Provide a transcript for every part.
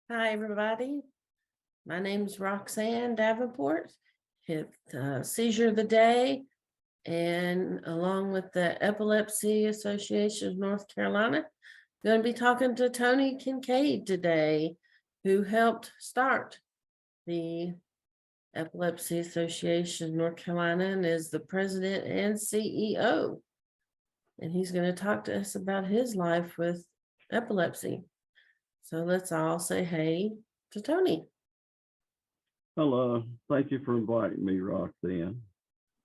Hi, everybody. My name is Roxanne Davenport. It's seizure of the day, and along with the Epilepsy Association of North Carolina, going to be talking to Toney Kincaid today, who helped start the Epilepsy Association of North Carolina and is the president and CEO. And he's going to talk to us about his life with epilepsy. So let's all say hey to Toney. Hello, thank you for inviting me, Roxanne.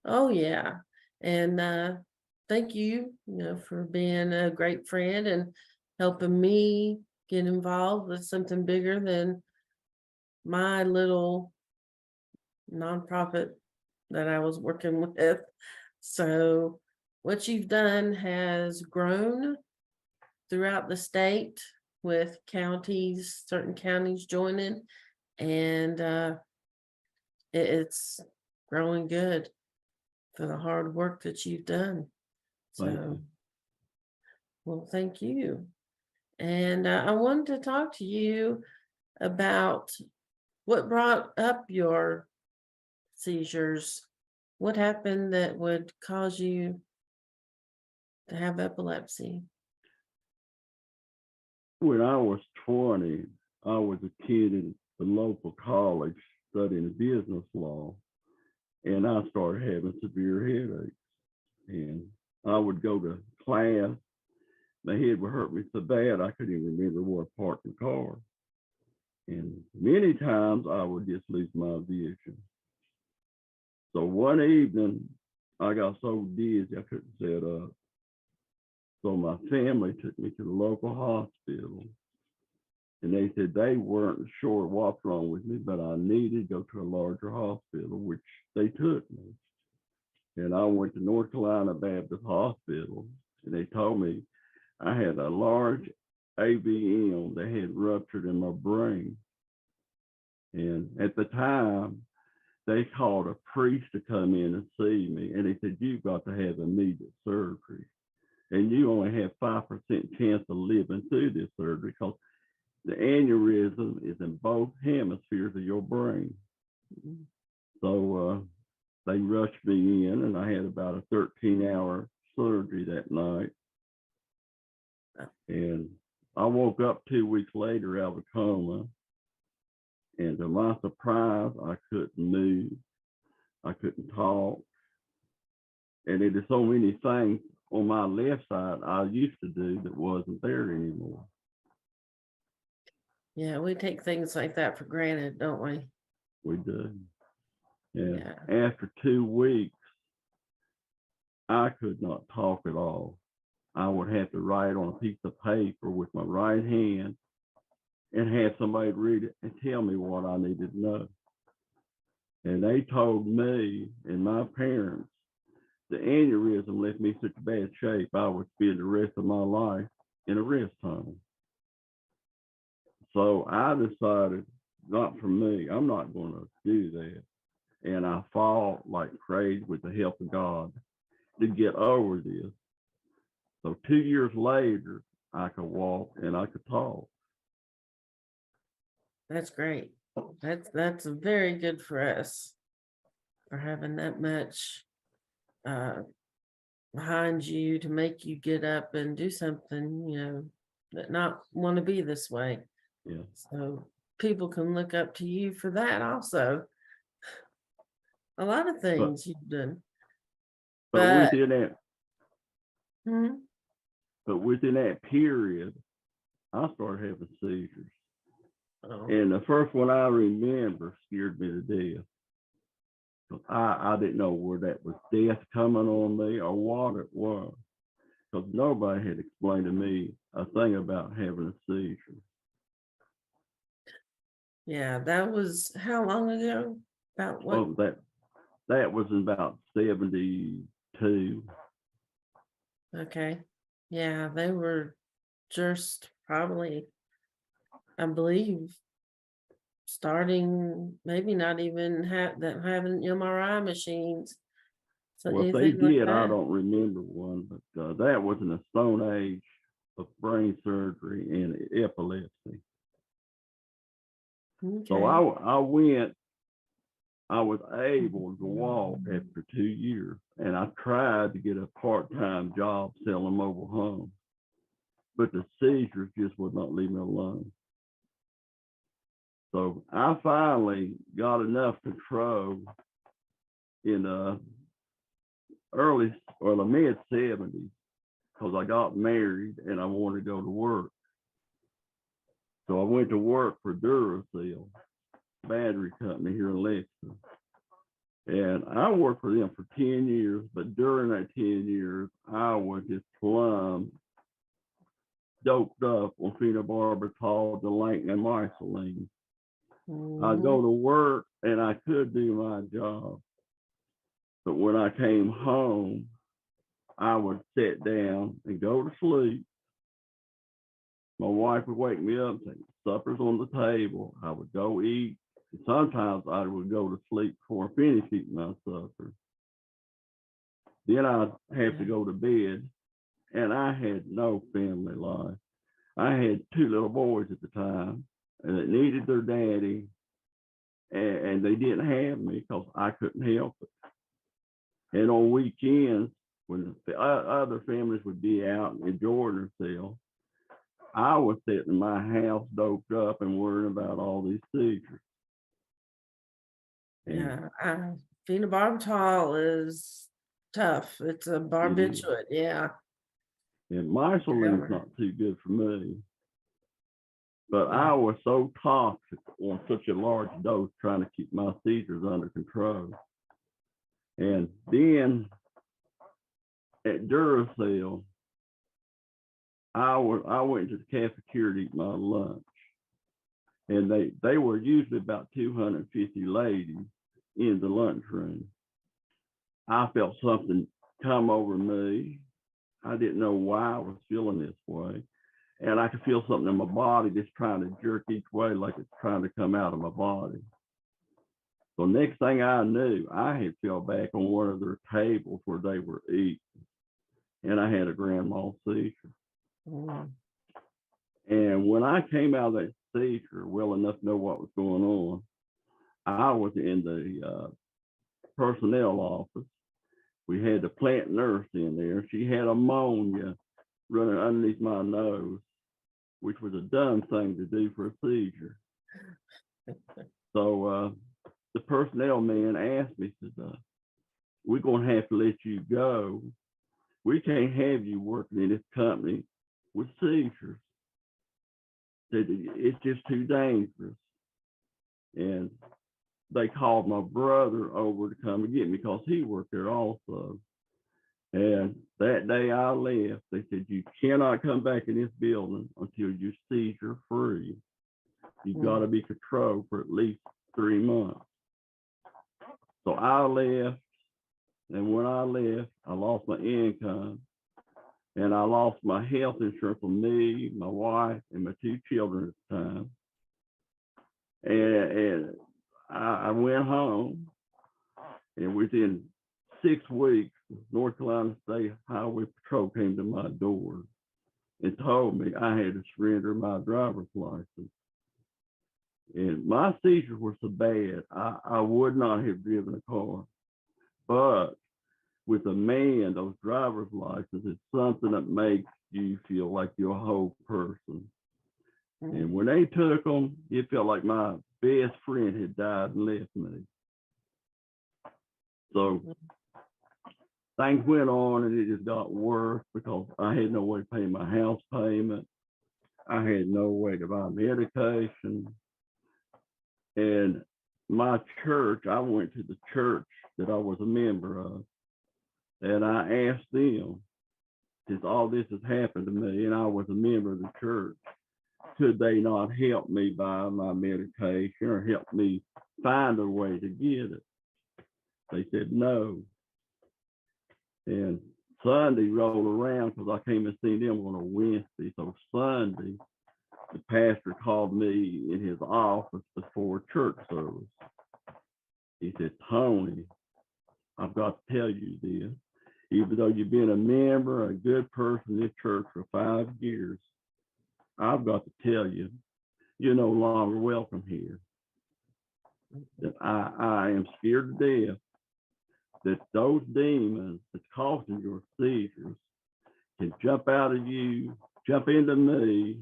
Oh yeah. And thank you, for being a great friend and helping me get involved with something bigger than my little nonprofit that I was working with. So what you've done has grown throughout the state with counties, certain counties joining, and it's growing good for the hard work that you've done. Thank So, you. well, thank you. And I wanted to talk to you about what brought up your seizures. What happened that would cause you to have epilepsy? When I was 20, I was a kid in the local college studying business law, and I started having severe headaches. And I would go to class, my head would hurt me so bad I couldn't even remember where I parked the car. And many times I would just lose my vision. So one evening, I got so dizzy I couldn't sit up. So my family took me to the local hospital, and they said they weren't sure what's wrong with me, but I needed to go to a larger hospital, which they took me. And I went to North Carolina Baptist Hospital, and they told me I had a large AVM that had ruptured in my brain. And at the time, they called a priest to come in and see me, and they said, "You've got to have immediate surgery. And you only have 5% chance of living through this surgery because the aneurysm is in both hemispheres of your brain." So they rushed me in, and I had about a 13-hour surgery that night. And I woke up 2 weeks later out of a coma. And to my surprise, I couldn't move. I couldn't talk. And there are so many things on my left side I used to do that wasn't there anymore. Yeah, we take things like that for granted, don't we? We do. And Yeah. after 2 weeks, I could not talk at all. I would have to write on a piece of paper with my right hand and have somebody read it and tell me what I needed to know. And they told me and my parents the aneurysm left me in such bad shape I would spend the rest of my life in a rest home. So I decided, not for me, I'm not going to do that. And I fought like crazy with the help of God to get over this. So 2 years later, I could walk and I could talk. That's great. That's very good for us for having that much behind you to make you get up and do something, that not want to be this way. Yeah. So people can look up to you for that also. A lot of But things you've done. but But within that hmm, but within that period, I started having seizures. oh, And the first one I remember scared me to death. I didn't know where that was death coming on me or what it was, because nobody had explained to me a thing about having a seizure. yeah, that was how long ago? About what? Oh, that was in about 72. Okay. Yeah, they were just probably, I believe, starting maybe not even having MRI machines. So Well, if they anything like did, I that. don't remember one, but that was in the stone age of brain surgery and epilepsy. So Okay. I was able to walk after 2 years, and I tried to get a part-time job selling mobile homes, but the seizures just would not leave me alone. So I finally got enough control in the early or the mid 70s because I got married and I wanted to go to work. So I went to work for Duracell battery company here in Lexington. And I worked for them for 10 years, but during that 10 years, I was just plumb doped up on phenobarbital, Delank, and myceline. I'd go to work and I could do my job. But when I came home, I would sit down and go to sleep. My wife would wake me up and say, supper's on the table. I would go eat. And sometimes I would go to sleep before I finished eating my supper. Then I'd have to go to bed, and I had no family life. I had 2 little boys at the time, and they needed their daddy, and they didn't have me because I couldn't help it. And on weekends, when the other families would be out and enjoying themselves, I was sitting in my house doped up and worrying about all these seizures. Yeah, phenobarbital is tough. It's a barbiturate, yeah. And myceline's not too good for me. But I was so toxic on such a large dose trying to keep my seizures under control. And then at Duracell, I went to the cafeteria to eat my lunch. And they were usually about 250 ladies in the lunchroom. I felt something come over me. I didn't know why I was feeling this way. And I could feel something in my body just trying to jerk each way like it's trying to come out of my body. So next thing I knew, I had fell back on one of their tables where they were eating. And I had a grand mal seizure. And when I came out of that seizure, well enough to know what was going on, I was in the personnel office. We had the plant nurse in there. She had ammonia running underneath my nose, which was a dumb thing to do for a seizure. So the personnel man asked me, says, we're going to have to let you go. We can't have you working in this company with seizures. It's just too dangerous. And they called my brother over to come and get me because he worked there also. And that day I left, they said, you cannot come back in this building until you're seizure free. You've got to be controlled for at least 3 months. So I left. And when I left, I lost my income. And I lost my health insurance for me, my wife, and my 2 children at the time. And I went home, and within 6 weeks, North Carolina State Highway Patrol came to my door and told me I had to surrender my driver's license. And my seizures were so bad, I would not have driven a car. But with a man, those driver's licenses is something that makes you feel like you're a whole person. And when they took them, it felt like my best friend had died and left me. So things went on and it just got worse because I had no way to pay my house payment. I had no way to buy medication. And my church, I went to the church that I was a member of. And I asked them, since all this has happened to me and I was a member of the church, could they not help me buy my medication or help me find a way to get it? They said no. And Sunday rolled around because I came and seen them on a Wednesday. So Sunday, the pastor called me in his office before church service. He said, Toney, I've got to tell you this. Even though you've been a member, a good person in this church for 5 years, I've got to tell you, you're no longer welcome here. that I am scared to death that those demons that's causing your seizures can jump out of you, jump into me,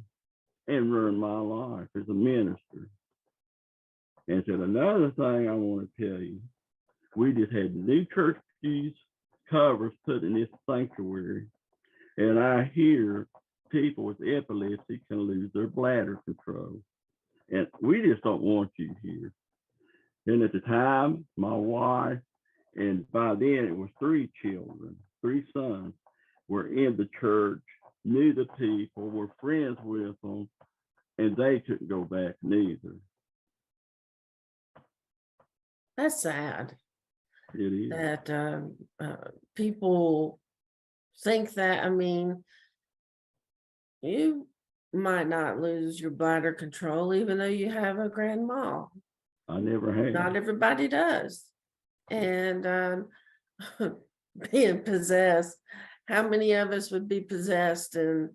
and ruin my life as a minister. And said, another thing I want to tell you, we just had new church pews covers put in this sanctuary, and I hear people with epilepsy can lose their bladder control. And we just don't want you here. And at the time, my wife, and by then it was 3 children, 3 sons, were in the church, knew the people, were friends with them, and they couldn't go back neither. That's sad It is. that people think that. I mean, you might not lose your bladder control even though you have a grand mal. I never had. Not everybody does. And being possessed, how many of us would be possessed in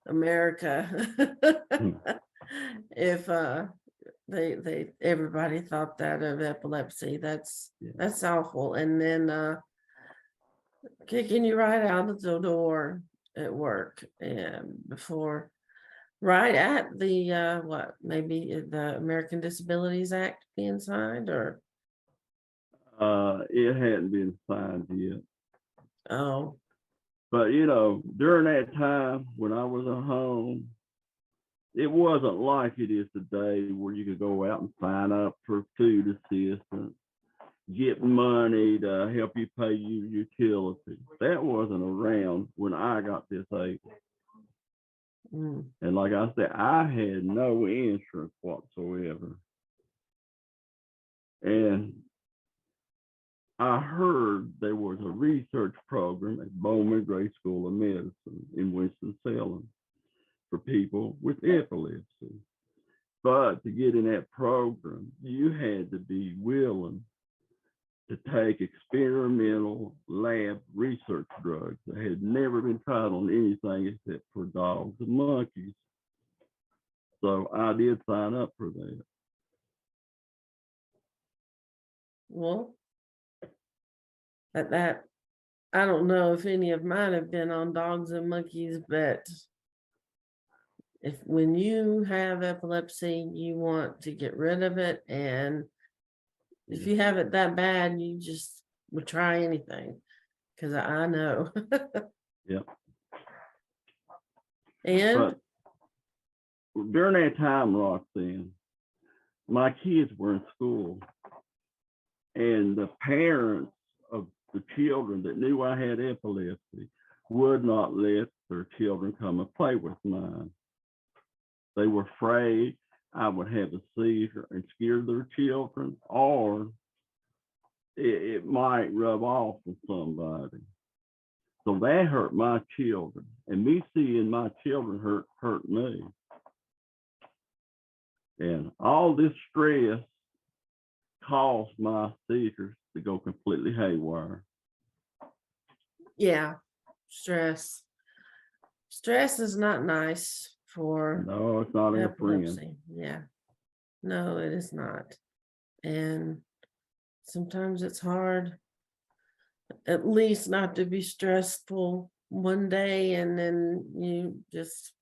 America if everybody thought that of epilepsy? That's awful. And then kicking you right out of the door at work, and before, right at the what, maybe the American Disabilities Act being signed, or It hadn't been signed yet. oh, But you know, during that time when I was at home, it wasn't like it is today where you could go out and sign up for food assistance, get money to help you pay your utilities. That wasn't around when I got this age. mm, And like I said, I had no insurance whatsoever. And I heard there was a research program at Bowman Gray School of Medicine in Winston-Salem for people with epilepsy. But to get in that program, you had to be willing to take experimental lab research drugs that had never been tried on anything except for dogs and monkeys. So I did sign up for that. well, that I don't know if any of mine have been on dogs and monkeys, but if when you have epilepsy, you want to get rid of it, and if you have it that bad, you just would try anything, because I know. Yep. And But during that time, Roxanne, my kids were in school, and the parents of the children that knew I had epilepsy would not let their children come and play with mine. They were afraid I would have a seizure and scare their children, or it might rub off on somebody. So that hurt my children, and me seeing my children hurt me. And all this stress caused my seizures to go completely haywire. yeah, stress is not nice for No, it's not our friend. epilepsy. Yeah, no, it is not. And sometimes it's hard, at least not to be stressful one day and then you just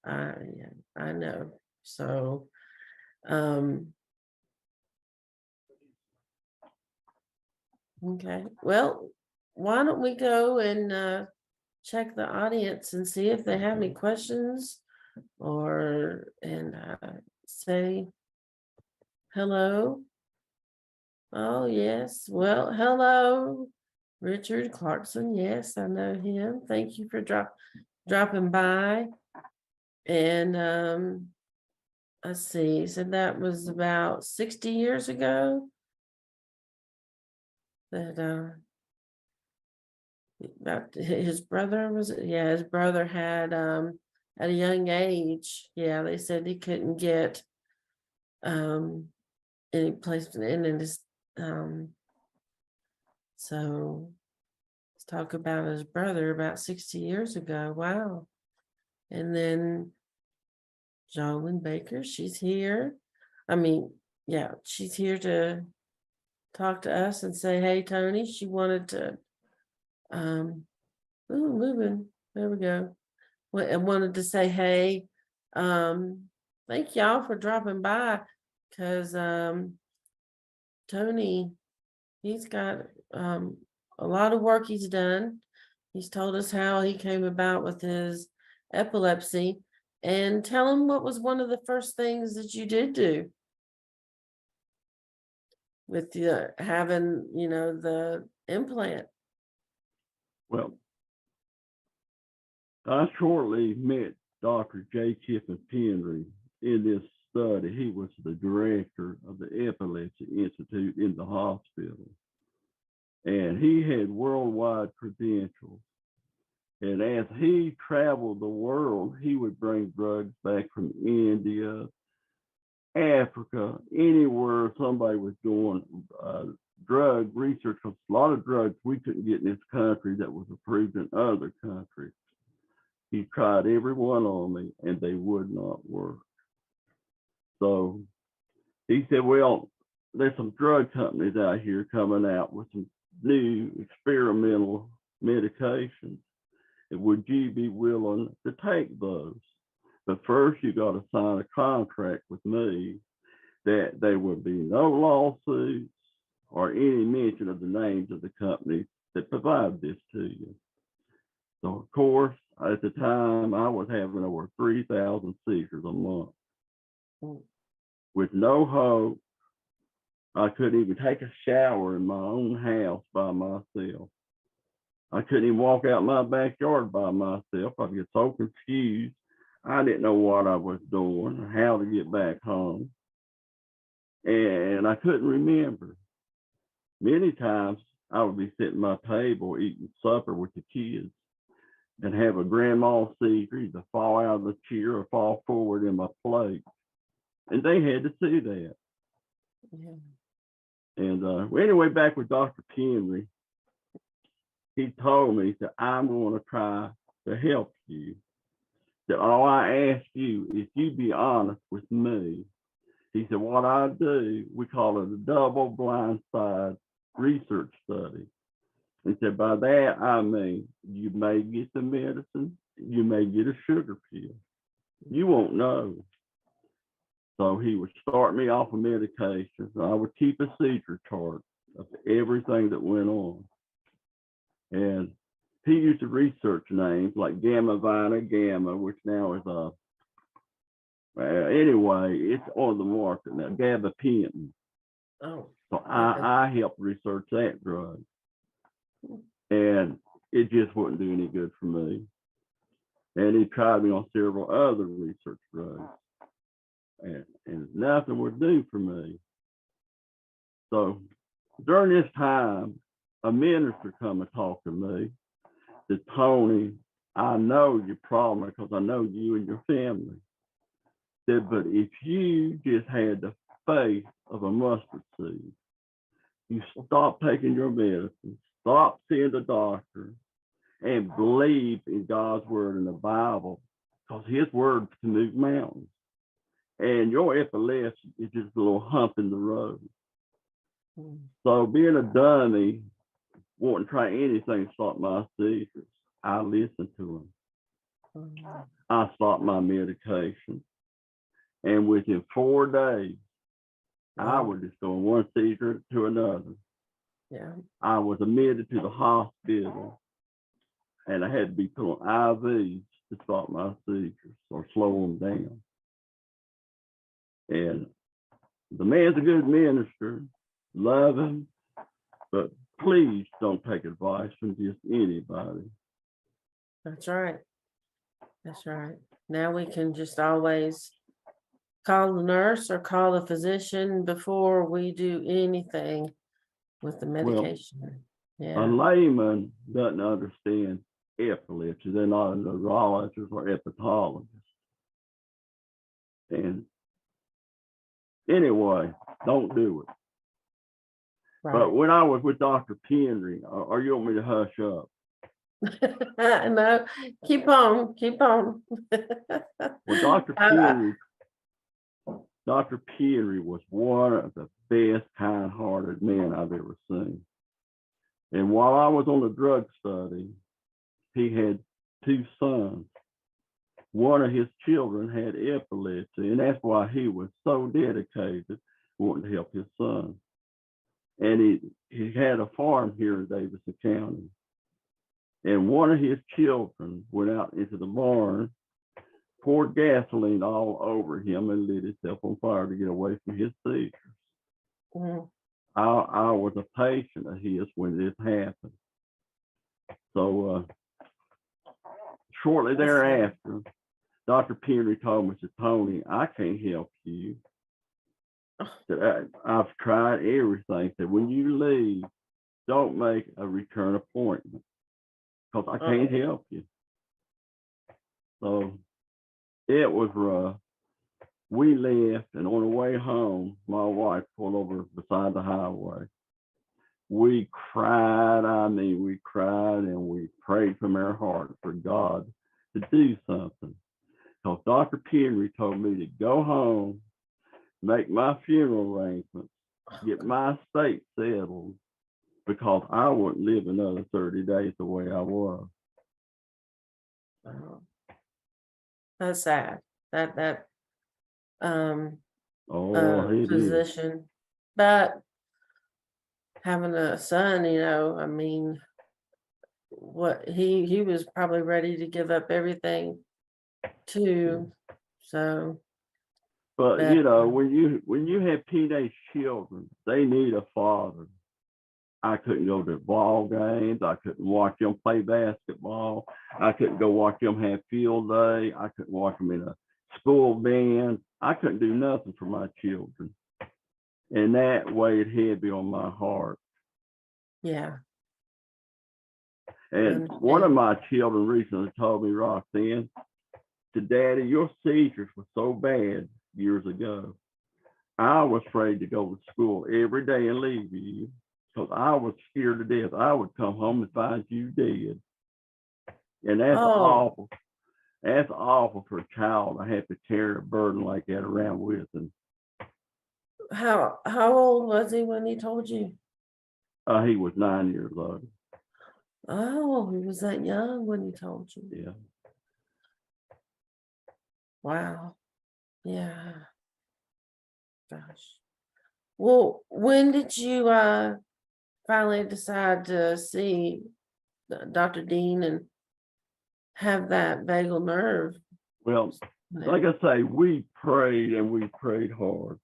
yeah, I know. So okay, well, why don't we go and check the audience and see if they have any questions, or say hello. Oh yes, well, hello, Richard Clarkson. Yes, I know him. Thank you for dropping by. And let's see, so that was about 60 years ago that about his brother was, yeah, his brother had at a young age, yeah, they said he couldn't get any place in his so let's talk about his brother about 60 years ago. Wow. And then Jolyn Baker, she's here. I mean, yeah, she's here to talk to us and say, hey, Tony, she wanted to, moving, there we go. And wanted to say, hey, thank y'all for dropping by, because Tony, he's got a lot of work he's done. He's told us how he came about with his epilepsy, and tell him what was one of the first things that you did do with the having, the implant. Well, I shortly met Dr. J. Kiffin Penry in this study. He was the director of the Epilepsy Institute in the hospital. And he had worldwide credentials. And as he traveled the world, he would bring drugs back from India, Africa, anywhere somebody was doing drug research. A lot of drugs we couldn't get in this country that was approved in other countries. He tried every one on me and they would not work. So he said, well, there's some drug companies out here coming out with some new experimental medications. And would you be willing to take those? But first you got to sign a contract with me that there would be no lawsuits or any mention of the names of the companies that provide this to you. So of course, at the time I was having over 3,000 seizures a month with no hope. I couldn't even take a shower in my own house by myself. I couldn't even walk out my backyard by myself. I'd get so confused. I didn't know what I was doing or how to get back home. And I couldn't remember. Many times I would be sitting at my table eating supper with the kids and have a grandma seizure, either fall out of the chair or fall forward in my plate. And they had to see that. Yeah. And anyway, back with Dr. Penry, he told me that I'm going to try to help you. That all I ask you is you be honest with me. He said, what I do, we call it a double blind side research study. He said, by that, I mean, you may get the medicine, you may get a sugar pill. You won't know. So he would start me off with medications. I would keep a seizure chart of everything that went on. And he used to research names like gamma vina gamma, which now is anyway, it's on the market now, gabapentin. Oh. So I helped research that drug. And it just wouldn't do any good for me. And he tried me on several other research drugs. And nothing would do for me. So during this time, a minister come and talk to me. Said, Tony, I know your problem because I know you and your family. Said, but if you just had the faith of a mustard seed, you stop taking your medicine, stop seeing the doctor, and believe in God's word in the Bible, because his word can move mountains. And your epilepsy is just a little hump in the road. So being a dummy, wanting to try anything to stop my seizures, I listened to him. I stopped my medication. And within 4 days, I was just going one seizure to another. Yeah. I was admitted to the hospital and I had to be put on IVs to stop my seizures or slow them down. And the man's a good minister, love him, but please don't take advice from just anybody. That's right. That's right. Now we can just always call the nurse or call the physician before we do anything with the medication. A layman doesn't understand epilepsy. They're not a neurologist or hepatologist. And anyway, don't do it. Right. But when I was with Dr. Penry, or you want me to hush up? No, keep on. Well, Dr. Penry Dr. Henry was one of the best kind-hearted men I've ever seen. And while I was on the drug study, he had 2 sons. One of his children had epilepsy, and that's why he was so dedicated wanting to help his son. And he had a farm here in Davidson County. And one of his children went out into the barn, poured gasoline all over him, and lit himself on fire to get away from his seizures. Mm. I was a patient of his when this happened. So shortly thereafter, Dr. Henry told me, said, Tony, I can't help you. I've tried everything. Said, when you leave, don't make a return appointment because I can't help you. So it was rough. We left, and on the way home, my wife pulled over beside the highway. We cried. I mean, we cried, and we prayed from our heart for God to do something. Because Dr. Henry told me to go home, make my funeral arrangements, get my estate settled, because I wouldn't live another 30 days the way I was. That's sad. That It is. position, but having a son, I mean, what he was probably ready to give up everything too. So, But but, when you have teenage children, they need a father. I couldn't go to ball games. I couldn't watch them play basketball. I couldn't go watch them have field day. I couldn't watch them in a school band. I couldn't do nothing for my children. And that weighed heavy on my heart. yeah. And one of my children recently told me, Roxanne, said, Daddy, your seizures were so bad years ago. I was afraid to go to school every day and leave you because I was scared to death. I would come home and find you dead. And that's awful. That's awful for a child. I have to carry a burden like that around with him. How old was he when he told you? He was 9 years old. Oh, he was that young when he told you. Yeah. Wow. Yeah. Gosh. Well, when did you finally decide to see Dr. Dean and have that vagal nerve? Well, like I say, we prayed and we prayed hard.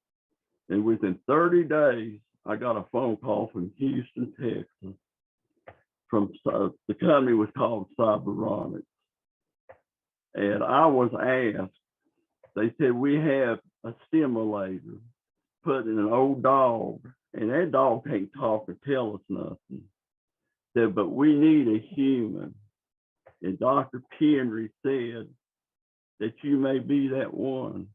And within 30 days, I got a phone call from Houston, Texas, from the company was called Cyberonics. And I was asked, they said, we have a stimulator put in an old dog, and that dog can't talk or tell us nothing. Said, but we need a human. And Dr. Henry said that you may be that one.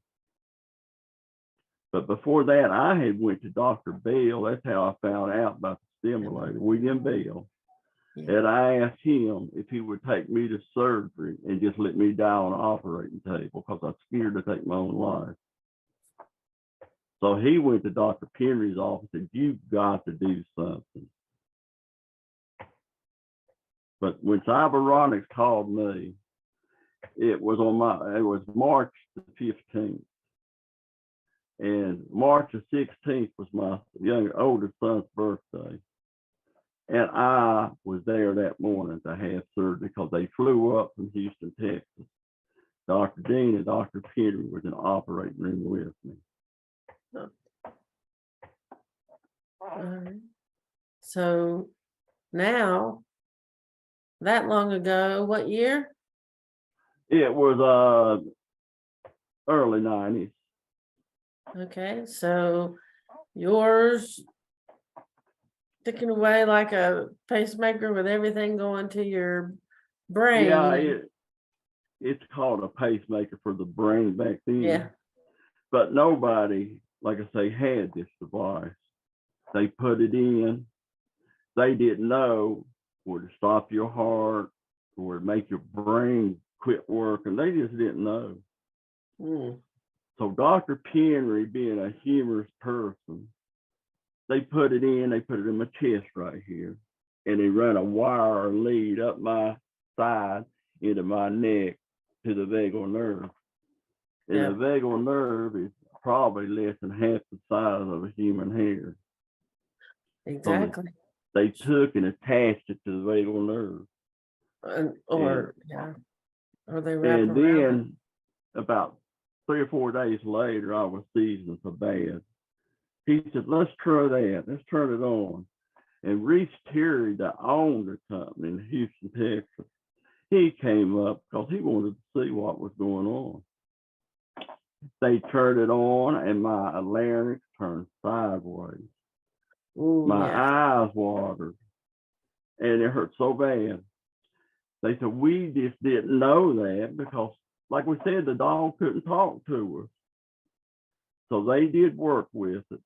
But before that, I had went to Dr. Bell. That's how I found out about the stimulator, William Bell. Yeah. And I asked him if he would take me to surgery and just let me die on an operating table because I was scared to take my own life. So he went to Dr. Henry's office and said, you've got to do something. But when Cyberonics called me, it was March the 15th. And March the 16th was my older son's birthday. And I was there that morning to have surgery because they flew up from Houston, Texas. Dr. Dean and Dr. Henry was in the operating room with me. So now, that long ago, what year? It was early 90s. Okay, so yours ticking away like a pacemaker with everything going to your brain. Yeah, it's called a pacemaker for the brain back then. Yeah. But nobody, like I say, had this device. They put it in. They didn't know where to stop your heart, or to make your brain quit working. They just didn't know. So Dr. Penry, being a humorous person, they put it in my chest right here. And they run a wire lead up my side into my neck to the vagal nerve. And Yeah. the vagal nerve is probably less than half the size of a human hair. Exactly. So they took and attached it to the vagal nerve. Or they wrap And around. then about 3 or 4 days later, I was seizing so bad. He said, let's try that. Let's turn it on. And Reese Terry, that owned the company in Houston, Texas, he came up because he wanted to see what was going on. They turned it on and my larynx turned sideways. Ooh, My yeah. eyes watered and it hurt so bad. They said, we just didn't know that because, like we said, the dog couldn't talk to us. So they did work with it.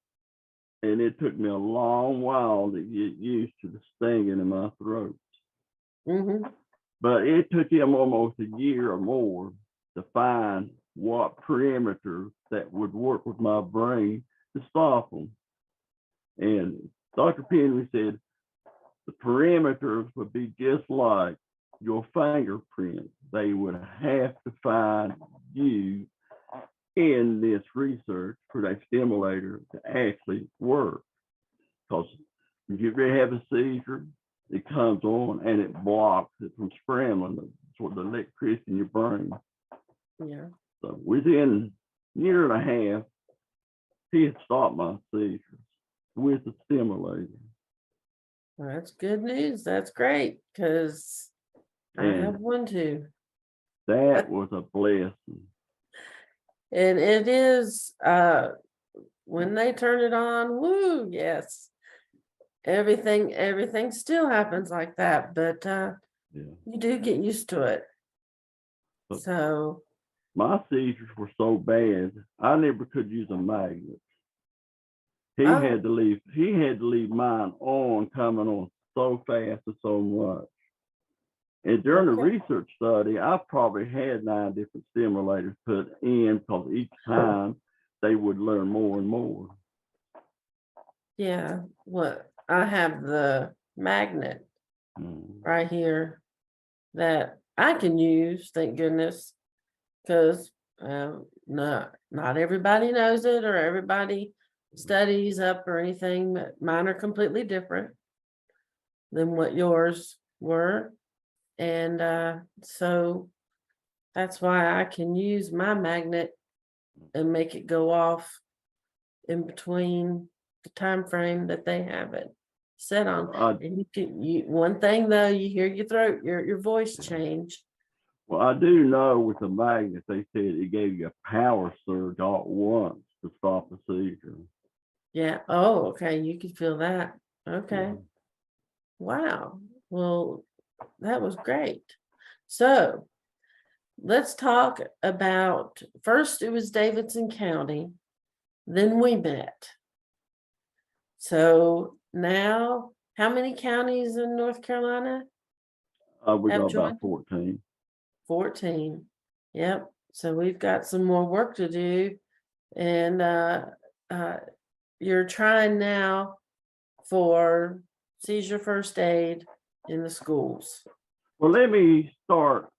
And it took me a long while to get used to the stinging in my throat. Mm-hmm. But it took him almost a year or more to find what perimeters that would work with my brain to stop them. And Dr. Penry said the perimeters would be just like your fingerprint. They would have to find you in this research for that stimulator to actually work. Because if you ever have a seizure, it comes on and it blocks it from scrambling the sort of electricity in your brain. Yeah. So within a year and a half, he had stopped my seizures with the stimulator. Well, that's good news. That's great because I have And one too. that was a blessing. And it is when they turn it on, woo, yes. Everything still happens like that, but Yeah. you do get used to it. But So my seizures were so bad, I never could use a magnet. He oh, had to leave mine on, coming on so fast and so much. And during the okay. research study, I probably had 9 different stimulators put in because each time they would learn more and more. Yeah, what I have the magnet right here that I can use, thank goodness, because not everybody knows it or everybody studies up or anything, but mine are completely different than what yours were. And so that's why I can use my magnet and make it go off in between the time frame that they have it set on. And one thing though, you hear your throat, your voice change. Well, I do know with the magnet, they said it gave you a power surge all at once to stop the seizure. Yeah. Oh, okay. You could feel that. Okay. Yeah. Wow. Well, that was great. So let's talk about, first it was Davidson County, then we met. So now, how many counties in North Carolina We have got joined? about 14. 14. Yep. So we've got some more work to do. And you're trying now for seizure first aid in the schools. Well, let me start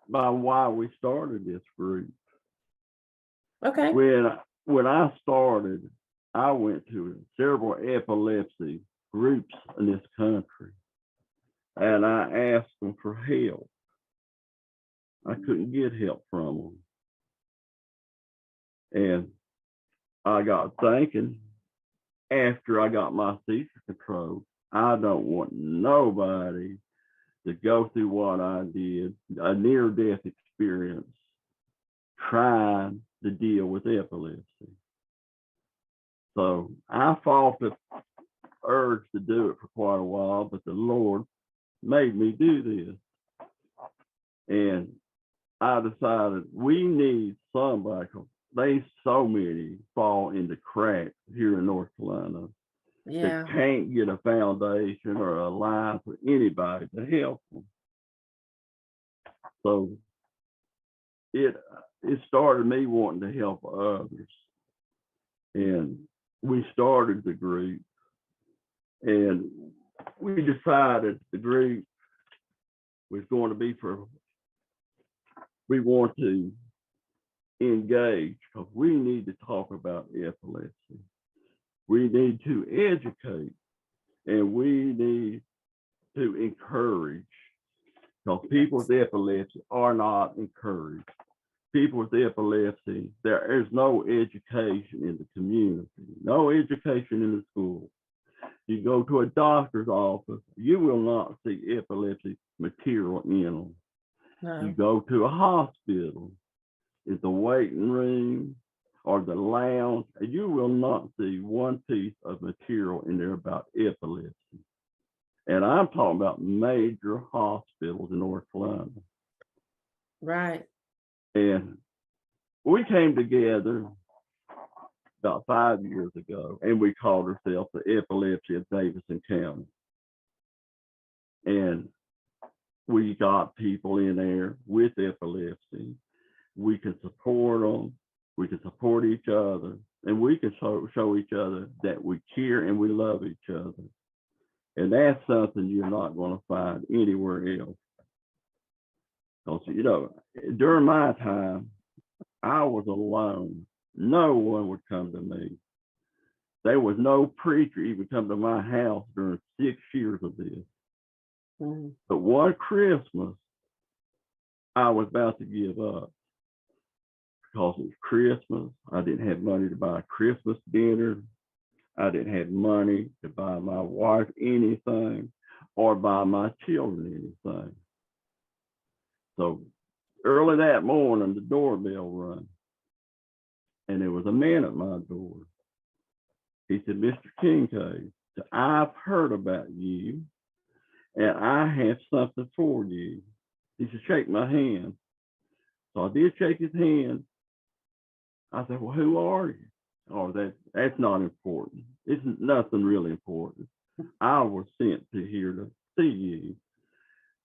by why we started this group. Okay. When I started, I went to several epilepsy groups in this country, and I asked them for help. I couldn't get help from them. And I got thinking, after I got my seizure control, I don't want nobody to go through what I did, a near-death experience, trying to deal with epilepsy. So I fought the urge to do it for quite a while, but the Lord made me do this. And I decided we need somebody, because they so many fall into cracks here in North Carolina. Yeah. That can't get a foundation or a line for anybody to help them. So it started me wanting to help others. And we started the group, and we decided the group was going to be we want to engage because we need to talk about epilepsy. We need to educate, and we need to encourage, because people with epilepsy are not encouraged. People with epilepsy, there is no education in the community, no education in the school. You go to a doctor's office, you will not see epilepsy material in them. No. You go to a hospital, it's the waiting room or the lounge, and you will not see one piece of material in there about epilepsy. And I'm talking about major hospitals in North Carolina. Right. And we came together about 5 years ago, and we called ourselves the Epilepsy of Davidson County. And we got people in there with epilepsy. We can support them. We can support each other, and we can show each other that we care and we love each other. And that's something you're not going to find anywhere else. Because, during my time, I was alone. No one would come to me. There was no preacher even come to my house during 6 years of this. Mm-hmm. But one Christmas, I was about to give up because it was Christmas. I didn't have money to buy a Christmas dinner. I didn't have money to buy my wife anything or buy my children anything. So early that morning, the doorbell rang, and there was a man at my door. He said, "Mr. Kincaid, I've heard about you, and I have something for you." He said, "Shake my hand." So I did shake his hand. I said, "Well, who are you?" "Oh, that's not important. It's nothing really important. I was sent to here to see you."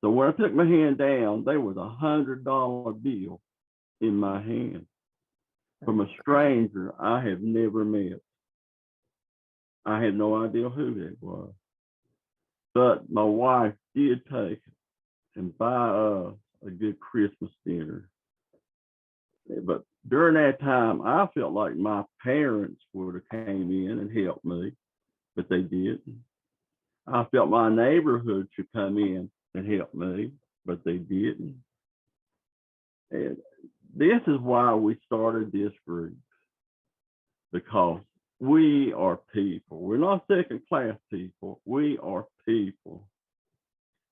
So when I took my hand down, there was $100 bill in my hand from a stranger I have never met. I had no idea who that was. But my wife did take it and buy us a good Christmas dinner. But during that time, I felt like my parents would have came in and helped me, but they didn't. I felt my neighborhood should come in and help me, but they didn't. And this is why we started this group, because we are people. We're not second-class people. We are people.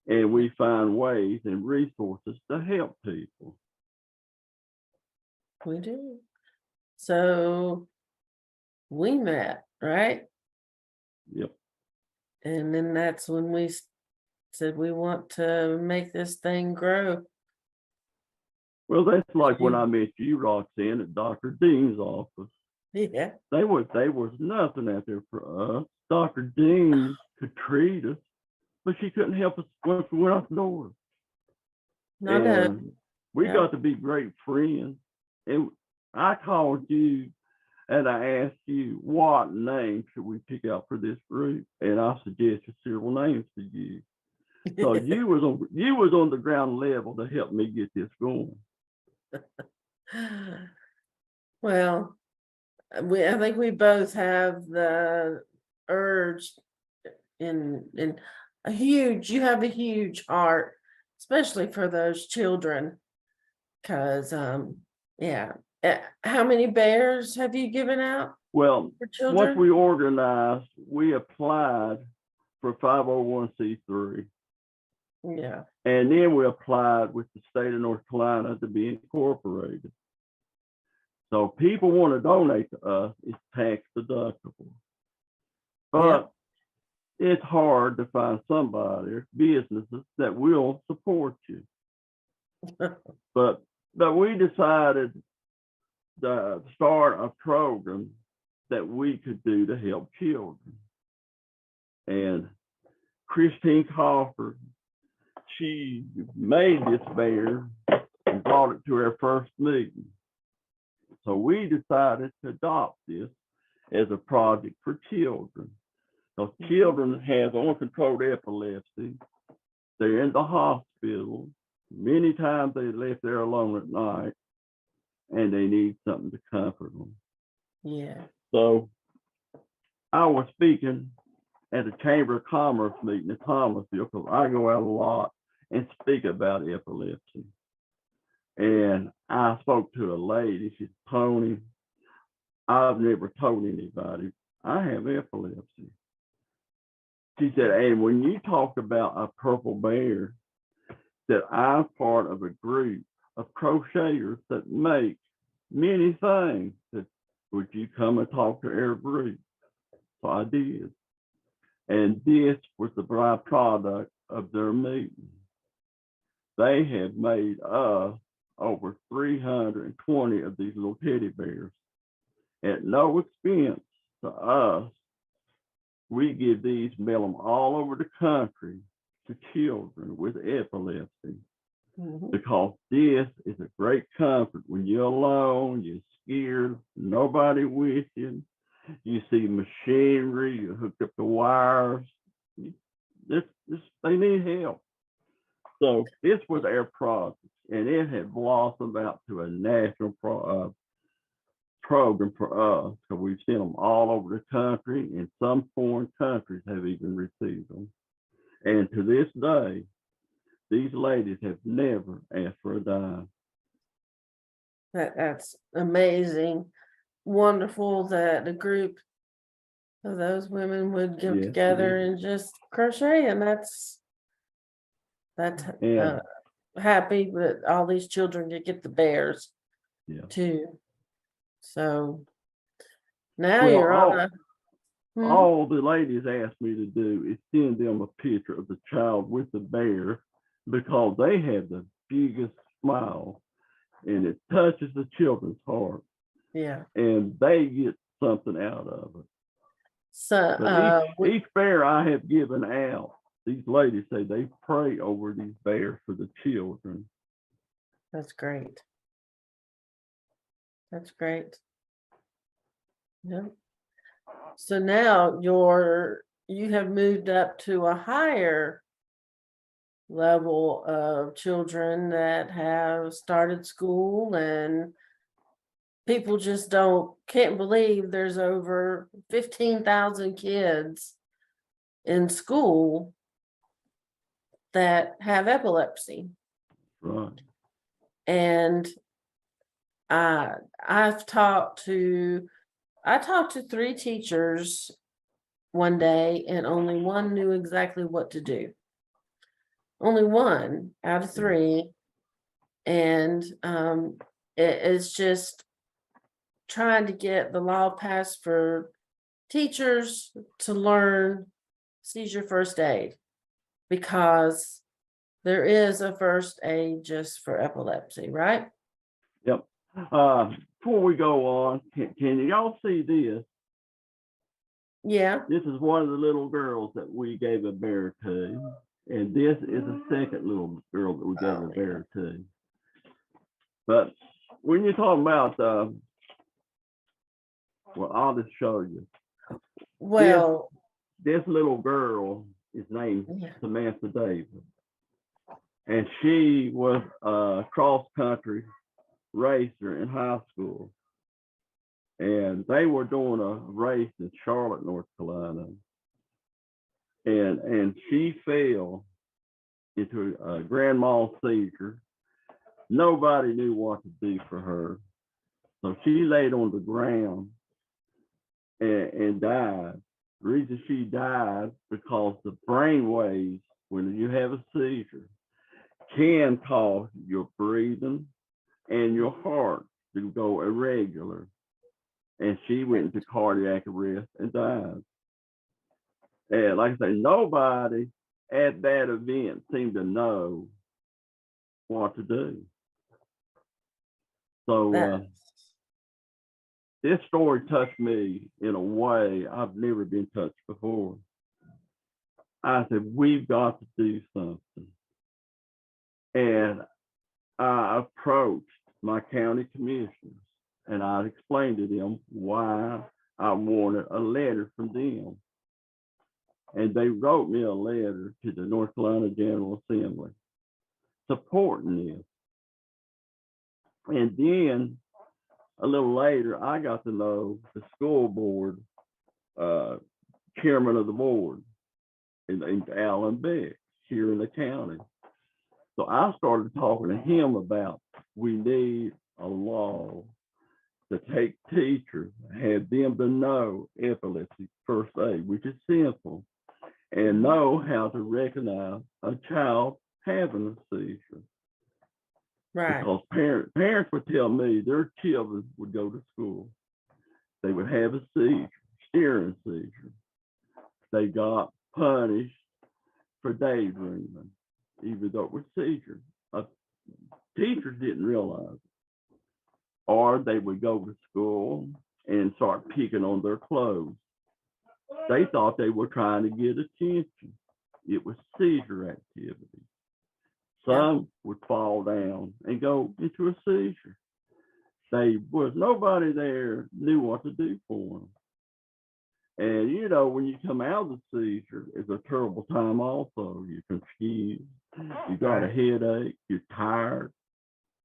And we find ways and resources to help people. We do. So we met, right? Yep. And then that's when we said we want to make this thing grow. Well, that's like when I met you, Roxanne, at Dr. Dean's office. Yeah. There was nothing out there for us. Dr. Dean could treat us, but she couldn't help us once we went out the door. And we got to be great friends. And I called you and I asked you, what name should we pick out for this group? And I suggested several names to you. So you was on the ground level to help me get this going. Well, I think we both have the urge you have a huge heart, especially for those children. Because how many bears have you given out? Well, for children? Once we organized, we applied for 501c3. Yeah. And then we applied with the state of North Carolina to be incorporated. So people want to donate to us, it's tax deductible. But it's hard to find somebody, businesses that will support you. But we decided to start a program that we could do to help children. And Christine Crawford, she made this bear and brought it to our first meeting. So we decided to adopt this as a project for children. Because children have uncontrolled epilepsy. They're in the hospital. Many times they left there alone at night, and they need something to comfort them. Yeah. So I was speaking at a Chamber of Commerce meeting in Thomasville, because I go out a lot and speak about epilepsy. And I spoke to a lady. She said, Tony, I've never told anybody I have epilepsy. She said, and when you talk about a purple bear, that I'm part of a group of crocheters that make many things. That would you come and talk to our group? So I did. And this was the byproduct of their meeting. They have made us over 320 of these little teddy bears at no expense to us. We give these, mail them all over the country to children with epilepsy, because this is a great comfort when you're alone, you're scared, nobody with you. You see machinery, you hook up the wires. They need help. So this was our project, and it had blossomed out to a national program for us. So we've sent them all over the country, and some foreign countries have even received them. And to this day, these ladies have never asked for a dime. That's amazing. Wonderful that a group of those women would get together and just crochet, and that's happy that all these children get the bears too. So now you're on all the ladies asked me to do is send them a picture of the child with the bear, because they have the biggest smile and it touches the children's heart. Yeah. And they get something out of it. So each bear I have given out, these ladies say they pray over these bears for the children. That's great. That's great. Yeah. So now you have moved up to a higher level of children that have started school, and people just can't believe there's over 15,000 kids in school that have epilepsy. Right. And I talked to 3 teachers one day, and only one knew exactly what to do. Only one out of 3. And it's just trying to get the law passed for teachers to learn seizure first aid, because there is a first aid just for epilepsy, right? Yep. Before we go on, can y'all see this? Yeah. This is one of the little girls that we gave a bear to. And this is the second little girl that we gave a bear to. But when you're talking about, well, I'll just show you. Well, this little girl is named Samantha Davis. And she was a cross-country racer in high school. And they were doing a race in Charlotte, North Carolina. And she fell into a grand mal seizure. Nobody knew what to do for her. So she laid on the ground and died. The reason she died, because the brain waves, when you have a seizure, can cause your breathing and your heart to go irregular. And she went into cardiac arrest and died. And like I say, nobody at that event seemed to know what to do. So this story touched me in a way I've never been touched before. I said, we've got to do something. And I approached my county commissioners and I explained to them why I wanted a letter from them. And they wrote me a letter to the North Carolina General Assembly supporting this. And then a little later, I got to know the school board chairman of the board, named Alan Beck, here in the county. So I started talking to him about we need a law to take teachers, have them to know epilepsy first aid, which is simple, and know how to recognize a child having a seizure. Right. Because parents would tell me their children would go to school. They would have a seizure, steering seizure. They got punished for daydreaming, even though it was seizure. Teachers didn't realize it. Or they would go to school and start picking on their clothes. They thought they were trying to get attention. It was seizure activity. Some would fall down and go into a seizure. They was nobody there knew what to do for them. And you know, when you come out of the seizure, it's a terrible time also. You're confused, you got a headache, you're tired.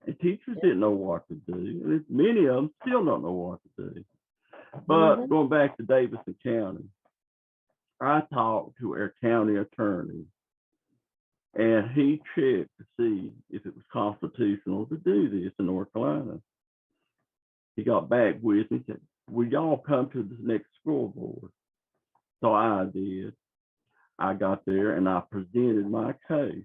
And teachers didn't know what to do. And many of them still don't know what to do. But going back to Davidson County, I talked to our county attorney, and he checked to see if it was constitutional to do this in North Carolina. He got back with me and said, will y'all come to the next school board? So I did. I got there and I presented my case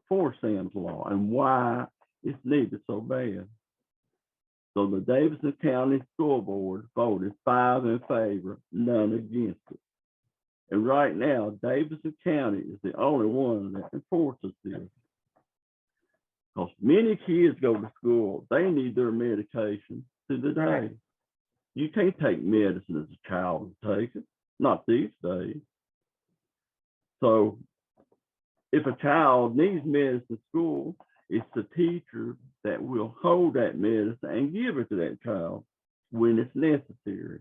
for Sam's Law and why it's needed so bad. So the Davidson County School Board voted 5 in favor, none against it. And right now, Davidson County is the only one that enforces this. Because many kids go to school, they need their medication through the day. Right. You can't take medicine as a child and take it, not these days. So if a child needs medicine in school, it's the teacher that will hold that medicine and give it to that child when it's necessary.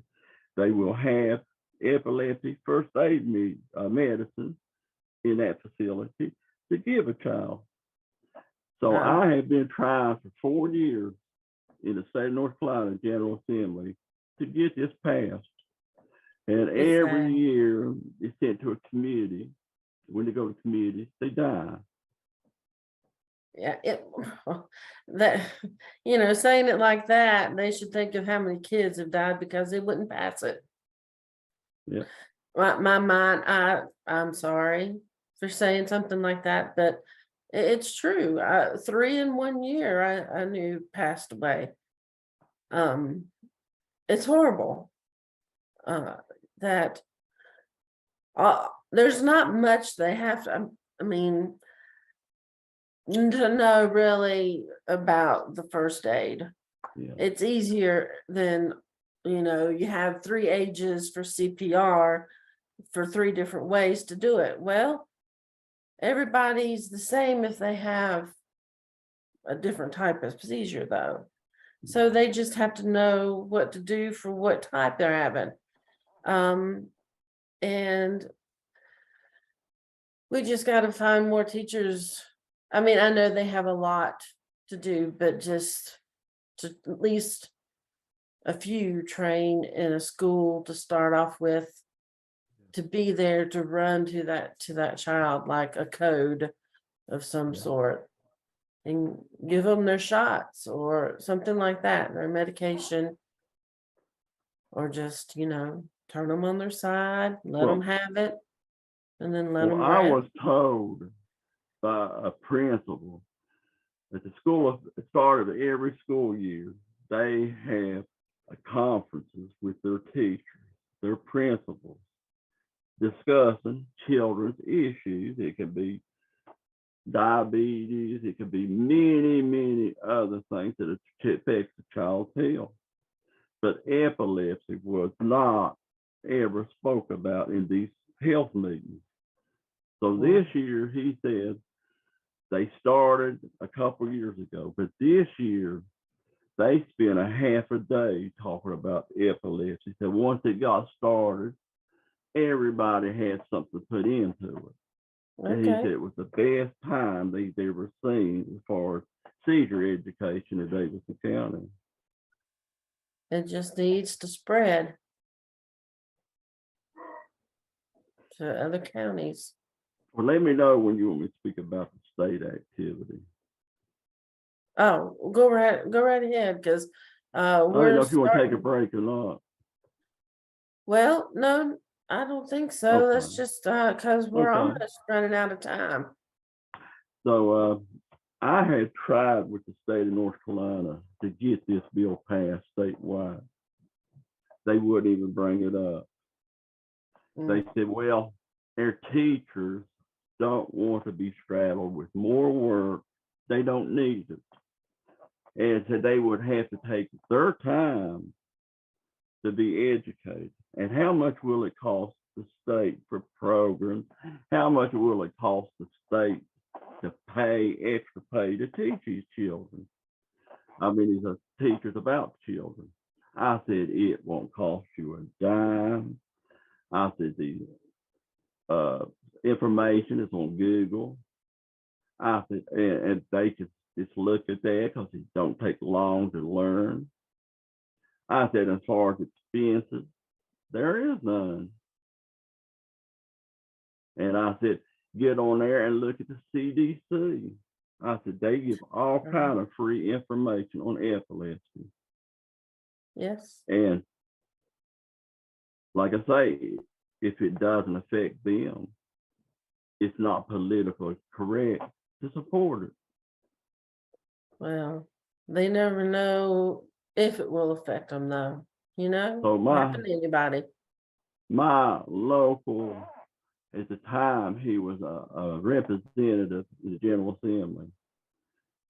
They will have epilepsy first aid medicine in that facility to give a child. So I have been trying for 4 years in the state of North Carolina General Assembly to get this passed. And every year it's sent to a committee. When they go to committees, they die. Yeah, that, you know, saying it like that, they should think of how many kids have died because they wouldn't pass it. Yeah. My mind, I'm sorry for saying something like that, but it's true. 3 in 1 year I knew passed away. It's horrible. That there's not much they have to, I mean, to know really about the first aid. Yeah. It's easier than, you know, you have 3 ages for CPR for 3 different ways to do it. Well, everybody's the same if they have a different type of seizure though. So they just have to know what to do for what type they're having. And we just got to find more teachers. I mean, I know they have a lot to do, but just to at least a few train in a school to start off with, to be there to run to that child like a code of some sort and give them their shots or something like that, their medication, or just, you know, turn them on their side, let them have it, and then let them I rest. was told by a principal at the school, at the start of every school year, they have conferences with their teachers, their principals, discussing children's issues. It can be diabetes, it could be many, many other things that affect the child's health. But epilepsy was not ever spoke about in these health meetings. So this year, he said, they started a couple years ago, but this year they spent a half a day talking about epilepsy. So once it got started, everybody had something to put into it. And he said Okay, it was the best time they've ever seen as far as seizure education in Davidson County. it just needs to spread to other counties. Well, let me know when you want me to speak about the state activity. Oh, go right ahead, because I don't we're know if you want to take a starting. break or not. Well, no, I don't think so. Okay. That's just because we're Okay. almost running out of time. So I had tried with the state of North Carolina to get this bill passed statewide. They wouldn't even bring it up. They said, well, their teachers don't want to be straddled with more work. They don't need it. And so they would have to take their time to be educated. And how much will it cost the state for programs? How much will it cost the state to pay extra pay to teach these children? I mean, these are teachers about children. I said, it won't cost you a dime. I said, the information is on Google. I said, and they could just look at that because it don't take long to learn. I said, as far as expenses, there is none. And I said, get on there and look at the CDC. I said, they give all kind of free information on epilepsy. Yes. And like I say, if it doesn't affect them, it's not politically correct to support it. Well, they never know if it will affect them, though. You know, So happen to anybody. my local, at the time, he was a representative in the General Assembly.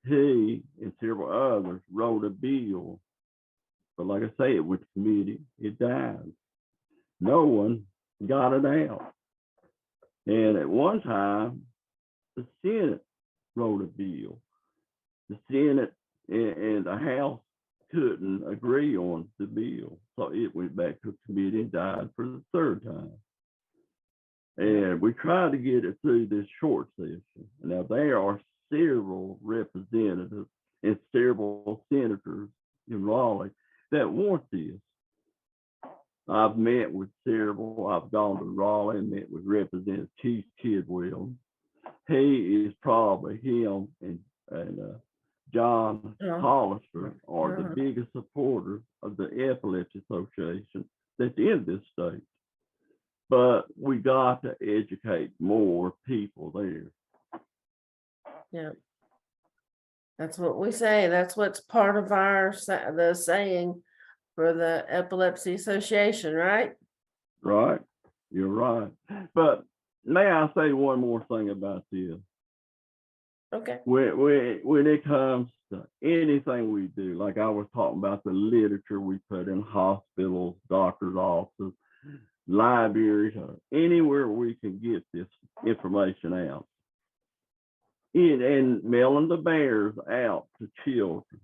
He and several others wrote a bill, but like I say, it went to committee, it died. No one got it out. And at one time, the Senate wrote a bill. The Senate and the House couldn't agree on the bill. So it went back to committee and died for the third time. And we tried to get it through this short session. Now, there are several representatives and several senators in Raleigh that want this. I've met with several. I've gone to Raleigh and met with Representative Chief Kidwell. He is probably, him and John Hollister are the biggest supporters of the Epilepsy Association that's in this state. But we got to educate more people there. Yeah. That's what we say. That's what's part of the saying for the Epilepsy Association, right? Right. You're right. But may I say one more thing about this? Okay. When it comes to anything we do, like I was talking about the literature we put in hospitals, doctors' offices, libraries, or anywhere we can get this information out. And mailing the bears out to children.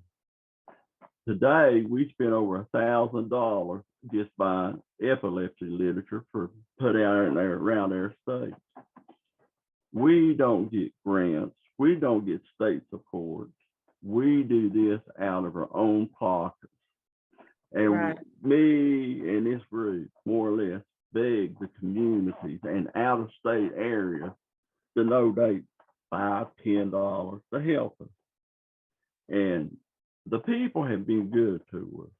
Today, we spent over $1,000 just buying epilepsy literature for put out in there around our state. We don't get grants. We don't get state support. We do this out of our own pockets. And me and this group, more or less, beg the communities and out-of-state areas to donate $5, $10 to help us. And the people have been good to us.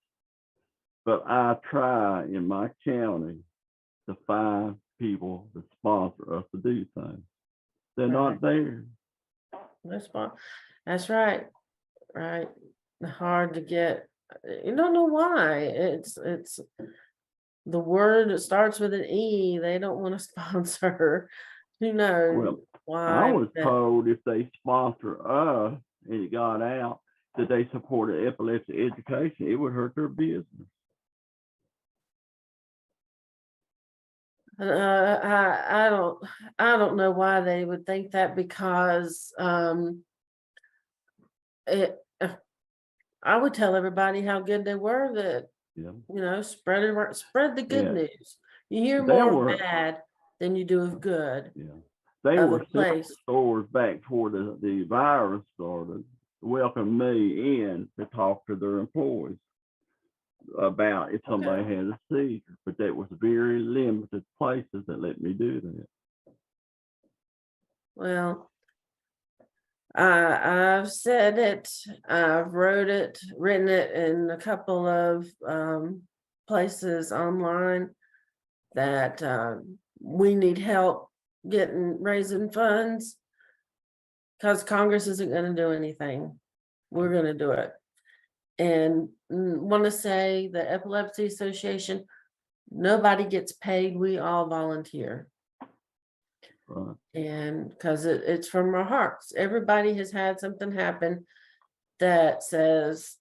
But I try in my county to find people that sponsor us to do things. They're not there. That's right. Right. Hard to get. You don't know why. It's the word that starts with an E. They don't want to sponsor. Who knows why? I was told if they sponsor us and it got out that they supported epilepsy education, it would hurt their business. I don't know why they would think that, because I would tell everybody how good they were, that, Yeah, spread it, spread the good yeah. news. You hear They more of were, bad than you do of good yeah, they of a were selling place. stores back before the virus started, welcome me in to talk to their employees about if somebody Okay. had a seizure, but that was very limited places that let me do that. Well, I've said it, I've written it in a couple of places online that we need help raising funds, because Congress isn't going to do anything. We're going to do it. And want to say the Epilepsy Association, nobody gets paid. We all volunteer. Right. And because it's from our hearts. Everybody has had something happen that says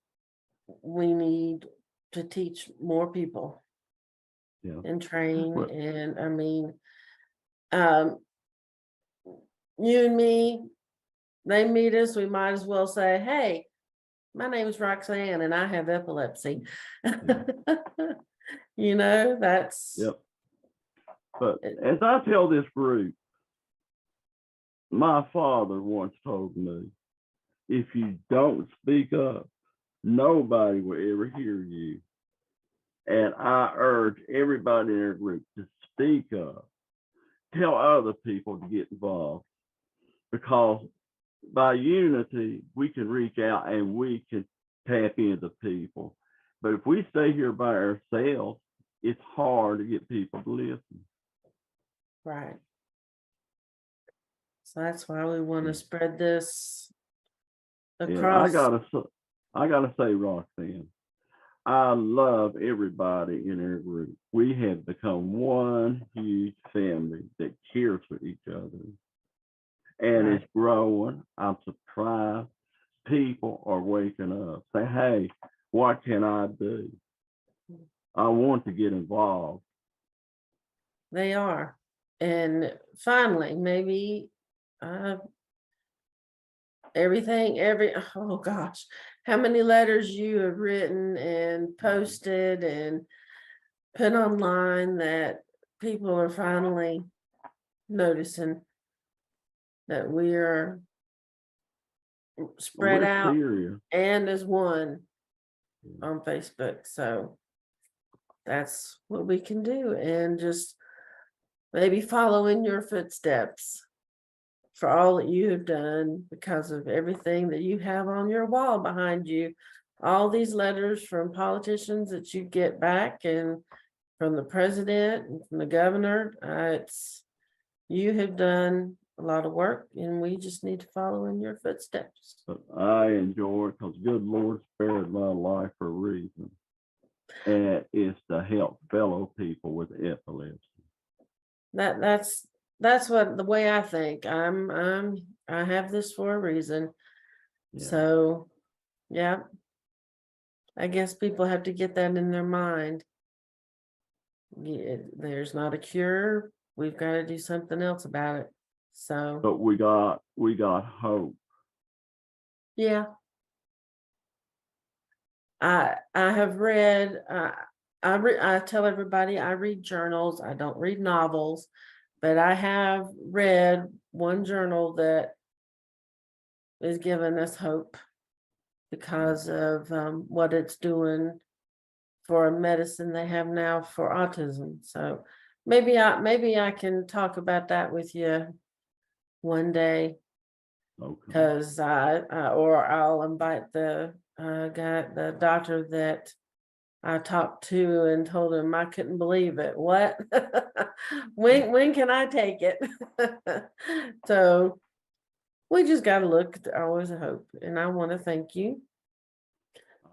we need to teach more people Yeah. and train. Well, And I mean, you and me, they meet us, we might as well say, hey, my name is Roxanne and I have epilepsy. That's yep. But as I tell this group, my father once told me, if you don't speak up, nobody will ever hear you. And I urge everybody in our group to speak up, tell other people to get involved, because by unity, we can reach out and we can tap into people. But if we stay here by ourselves, it's hard to get people to listen. right. So that's why we want to spread this And across. I gotta say, Roxanne, I love everybody in our group. We have become one huge family that cares for each other. And Right. it's growing. I'm surprised people are waking up. Say, hey, what can I do? I want to get involved. They are. And finally, maybe oh gosh, how many letters you have written and posted and put online that people are finally noticing that we are spread We're out serious. and as one on Facebook. So that's what we can do, and just maybe follow in your footsteps for all that you have done, because of everything that you have on your wall behind you, all these letters from politicians that you get back, and from the president and from the governor. You have done a lot of work, and we just need to follow in your footsteps. But I enjoy it because good Lord spared my life for a reason. And it's to help fellow people with epilepsy. That's what the way I think. I have this for a reason. Yeah. So yeah, I guess people have to get that in their mind. There's not a cure. We've got to do something else about it. So But we got hope. yeah, I have read. I tell everybody I read journals. I don't read novels, but I have read one journal that is giving us hope because of what it's doing for a medicine they have now for autism. So maybe I can talk about that with you one day, Okay. because or I'll invite the the doctor that I talked to and told him I couldn't believe it. What? when can I take it? So we just got to look. Always a hope, and I want to thank you.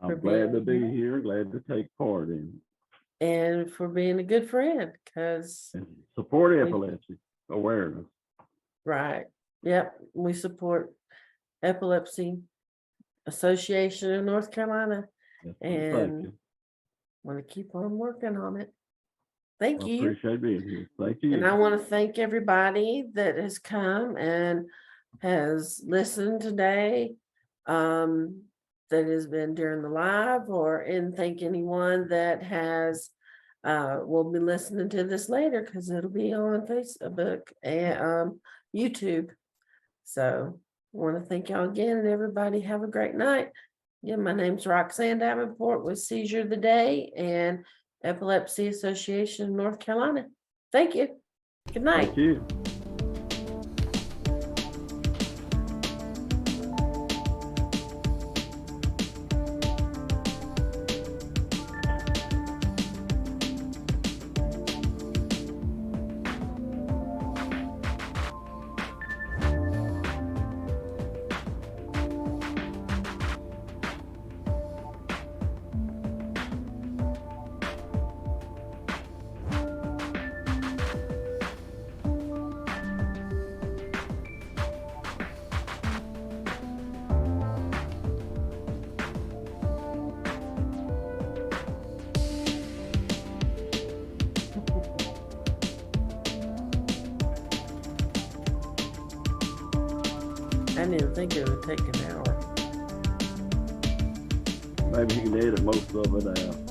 I'm glad to be here, glad to take part in it, and for being a good friend, because and support epilepsy awareness. Right. Yep. We support Epilepsy Association of North Carolina, Yes, and thank you. want to keep on working on it. Thank I you. appreciate being here. Thank you. And I want to thank everybody that has come and has listened today. that has been during the live, or and thank anyone that has will be listening to this later because it'll be on Facebook and YouTube. So I want to thank y'all again, and everybody have a great night. Again, my name's Roxanne Davenport with Seizure of the Day and Epilepsy Association of North Carolina. Thank you. Good night. Thank you. I didn't think it would take an hour. Maybe you can edit most of it out.